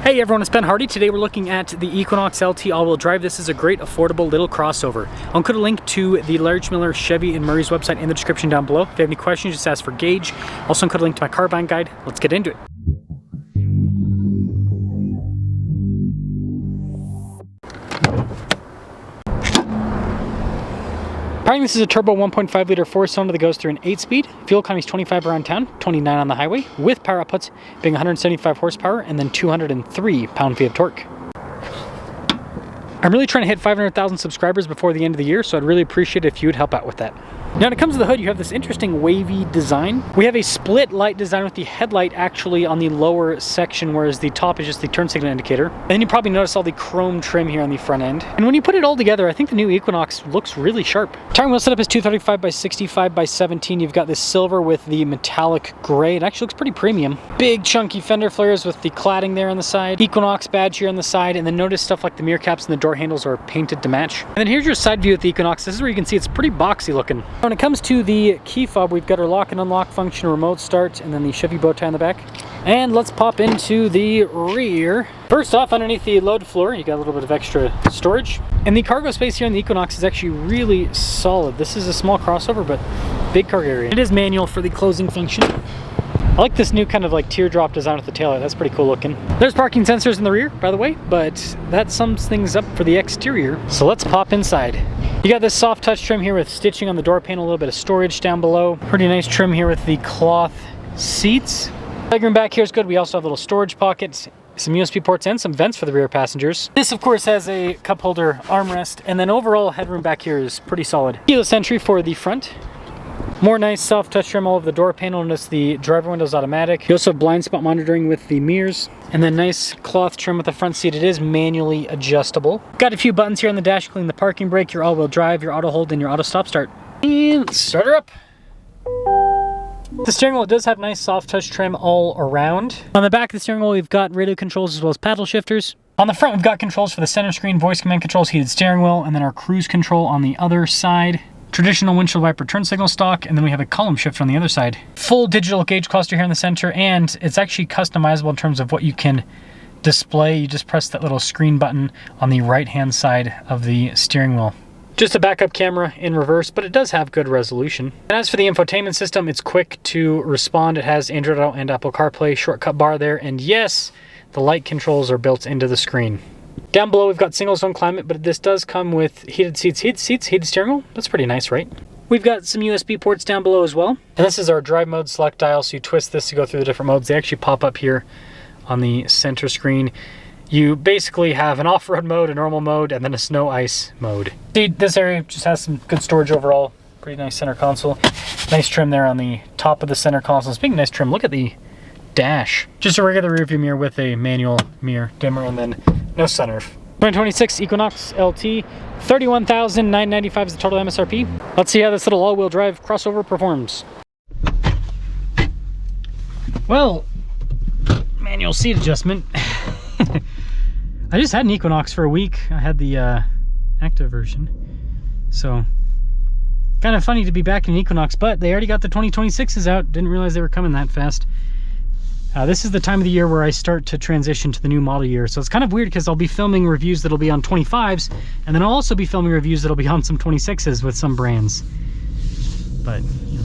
Hey everyone, it's Ben Hardy. Today we're looking at the Equinox LT all-wheel drive. This is a great, affordable little crossover. I'll include a link to the Large Miller, Chevy, and Murray's website in the description down below. If you have any questions, just ask for Gage. Also include a link to my car buying guide. Let's get into it. Powering, this is a turbo 1.5 liter 4-cylinder that goes through an 8-speed. Fuel economy is 25 around town, 29 on the highway, with power outputs being 175 horsepower and then 203 pound-feet of torque. I'm really trying to hit 500,000 subscribers before the end of the year, so I'd really appreciate it if you would help out with that. Now, when it comes to the hood, you have this interesting wavy design. We have a split light design with the headlight actually on the lower section, whereas the top is just the turn signal indicator. And then you probably notice all the chrome trim here on the front end. And when you put it all together, I think the new Equinox looks really sharp. Tire wheel setup is 235 by 65 by 17. You've got this silver with the metallic gray. It actually looks pretty premium. Big chunky fender flares with the cladding there on the side. Equinox badge here on the side. And then notice stuff like the mirror caps and the door handles are painted to match. And then here's your side view with the Equinox. This is where you can see it's pretty boxy looking. When it comes to the key fob, we've got our lock and unlock function, remote start, and then the Chevy bow tie on the back. And let's pop into the rear. First off, underneath the load floor, you got a little bit of extra storage. And the cargo space here on the Equinox is actually really solid. This is a small crossover, but big cargo area. It is manual for the closing function. I like this new kind of like teardrop design with the taillight. That's pretty cool looking. There's parking sensors in the rear, by the way, but that sums things up for the exterior. So let's pop inside. You got this soft touch trim here with stitching on the door panel, a little bit of storage down below. Pretty nice trim here with the cloth seats. Legroom back here is good. We also have little storage pockets, some USB ports, and some vents for the rear passengers. This, of course, has a cup holder armrest, and then overall headroom back here is pretty solid. Keyless entry for the front. More nice soft touch trim all over the door panel. Notice the driver window is automatic. You also have blind spot monitoring with the mirrors. And then nice cloth trim with the front seat. It is manually adjustable. Got a few buttons here on the dash, including the parking brake, your all-wheel drive, your auto hold, and your auto stop start. And start her up. The steering wheel does have nice soft touch trim all around. On the back of the steering wheel, we've got radio controls as well as paddle shifters. On the front, we've got controls for the center screen, voice command controls, heated steering wheel, and then our cruise control on the other side. Traditional windshield wiper turn signal stock, and then we have a column shifter on the other side. Full digital gauge cluster here in the center, and it's actually customizable in terms of what you can display. You just press that little screen button on the right-hand side of the steering wheel. Just a backup camera in reverse, but it does have good resolution. And as for the infotainment system, it's quick to respond. It has Android Auto and Apple CarPlay, shortcut bar there, and yes, the light controls are built into the screen. Down below, we've got single zone climate, but this does come with heated seats, heated steering wheel. That's pretty nice, right? We've got some USB ports down below as well. And this is our drive mode select dial, so you twist this to go through the different modes. They actually pop up here on the center screen. You basically have an off-road mode, a normal mode, and then a snow ice mode. See, this area just has some good storage overall. Pretty nice center console. Nice trim there on the top of the center console. Speaking of nice trim, look at the dash. Just a regular rear view mirror with a manual mirror dimmer, and then no sunroof. 2026 Equinox LT, $31,995 is the total MSRP. Let's see how this little all-wheel drive crossover performs. Well, manual seat adjustment. I just had an Equinox for a week. I had the active version. So, kind of funny to be back in an Equinox, but they already got the 2026s out. Didn't realize they were coming that fast. This is the time of the year where I start to transition to the new model year. So it's kind of weird because I'll be filming reviews that'll be on 25s, and then I'll also be filming reviews that'll be on some 26s with some brands. But, you know,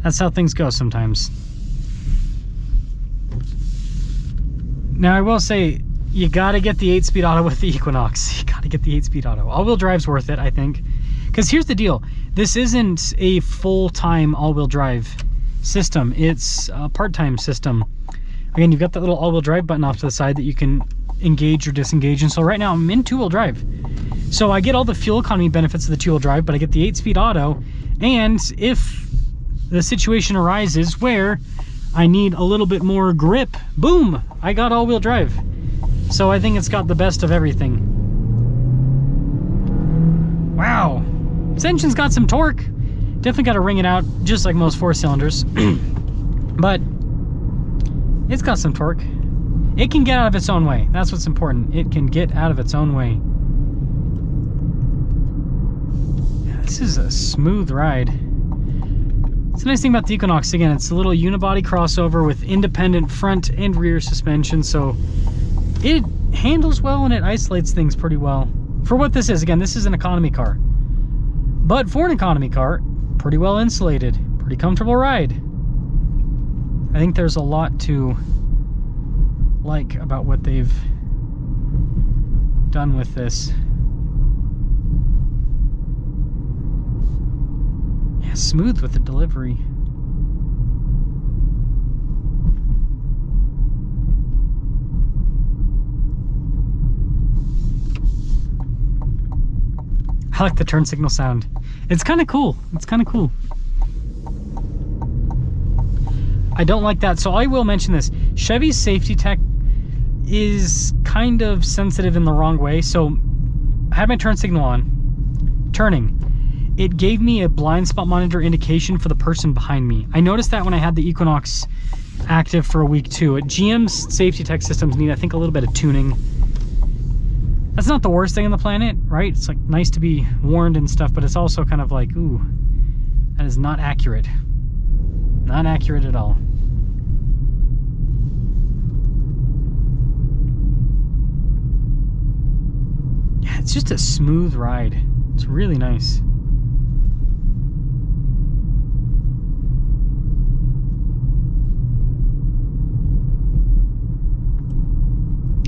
that's how things go sometimes. Now, I will say, you gotta get the 8-speed auto with the Equinox. You gotta get the 8-speed auto. All-wheel drive's worth it, I think. Because here's the deal. This isn't a full-time all-wheel drive system. It's a part-time system. Again, you've got that little all-wheel drive button off to the side that you can engage or disengage. And so right now I'm in two-wheel drive. So I get all the fuel economy benefits of the two-wheel drive, but I get the 8-speed auto. And if the situation arises where I need a little bit more grip, boom, I got all-wheel drive. So I think it's got the best of everything. Wow, this engine's got some torque. Definitely got to ring it out, just like most 4-cylinders. But it's got some torque. It can get out of its own way. That's what's important. It can get out of its own way. Yeah, this is a smooth ride. It's the nice thing about the Equinox. Again, it's a little unibody crossover with independent front and rear suspension, so It handles well and it isolates things pretty well. For what this is, again, this is an economy car. But for an economy car, pretty well insulated, pretty comfortable ride. I think there's a lot to like about what they've done with this. Yeah, smooth with the delivery. I like the turn signal sound. It's kind of cool. It's kind of cool. I don't like that. So I will mention this. Chevy's safety tech is kind of sensitive in the wrong way. So I had my turn signal on. Turning. It gave me a blind spot monitor indication for the person behind me. I noticed that when I had the Equinox active for a week too. GM's safety tech systems need, I think, a little bit of tuning. That's not the worst thing on the planet, right? It's like nice to be warned and stuff, but it's also kind of like, ooh, that is not accurate. Not accurate at all. Yeah, it's just a smooth ride. It's really nice.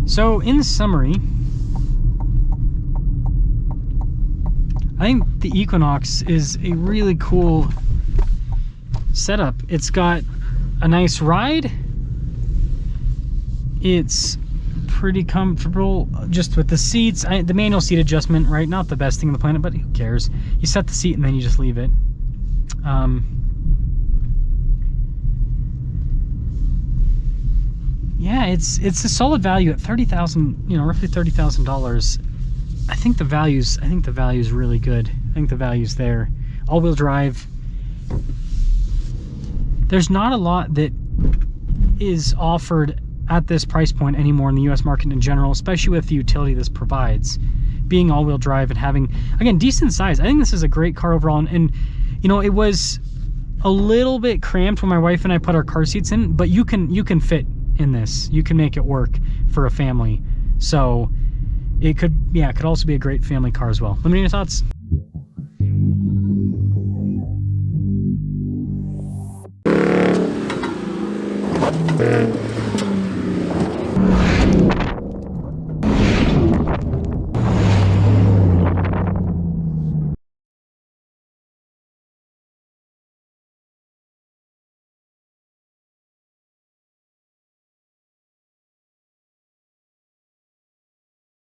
So, in summary, I think the Equinox is a really cool setup. It's got a nice ride. It's pretty comfortable just with the seats. The manual seat adjustment, right? Not the best thing on the planet, but who cares? You set the seat and then you just leave it. Yeah, it's a solid value at $30,000, you know, roughly $30,000. I think the value's really good. I think the value's there. All-wheel drive. There's not a lot that is offered at this price point anymore in the US market in general, especially with the utility this provides. Being all-wheel drive and having, again, decent size. I think this is a great car overall. And you know, it was a little bit cramped when my wife and I put our car seats in, but you can fit in this. You can make it work for a family. So it could, yeah, it could also be a great family car as well. Let me know your thoughts.